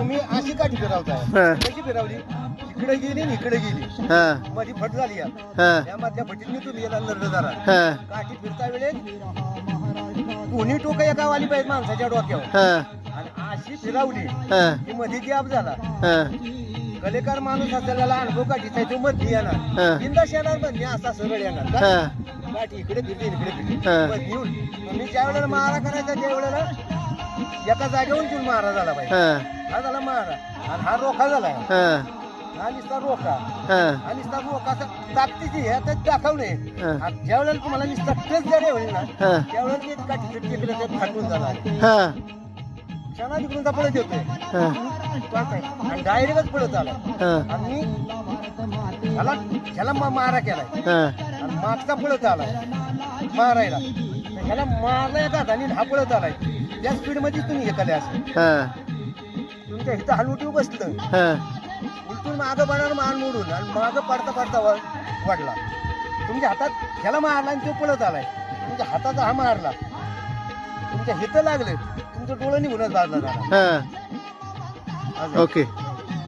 मी अशी काठी फिरवताय कशी फिरवली इकडे गेली आणि इकडे गेली मध्ये फट झाली या मधल्या फटीत तुम्ही याला लढलं जरा काठी फिरता वेळेस दोन्ही टोक एका वाली पाहिजे माणसाच्या डोक्यावर आणि अशी फिरवली की मध्ये गॅप झाला कलेकार माणूस असलेला अनुभव काठी तो मध्ये येणार बिंदास येणार मध्ये असा सरळ येणार काठी इकडे फिरली इकडे फिरली मध्ये येऊन मी ज्या वेळेला मारा करायचा त्या वेळेला एका जागेवरून घेऊन मारा झाला पाहिजे हा झाला मारा आणि हा रोखा झाला हा नुसता रोखा हा नुसता रोखा ताकदीची हे दाखवणे ज्या वेळेला तुम्हाला नुसता टच जरी होईल ना त्यावेळेला मी काठी तिकडे फाटून जाणार क्षणा तिकडून पळत येतोय आणि डायरेक्टच पळत आला आणि ह्याला मारा केलाय आणि मागचा पळत आलाय मारायला ह्याला मारला एका हाताने हा पळत आलाय त्या स्पीड मध्ये तुम्ही हे केले असं तुमच्या इथं हलवटी बसलं उलटून मागं पडणार मान मोडून आणि मागं पडता पडता वाढला तुमच्या हातात ह्याला मारला आणि तो पळत आलाय तुमच्या हाताचा हा मारला तुमच्या हिथं लागले तुमचं डोळं निघूनच बाजला झाला ओके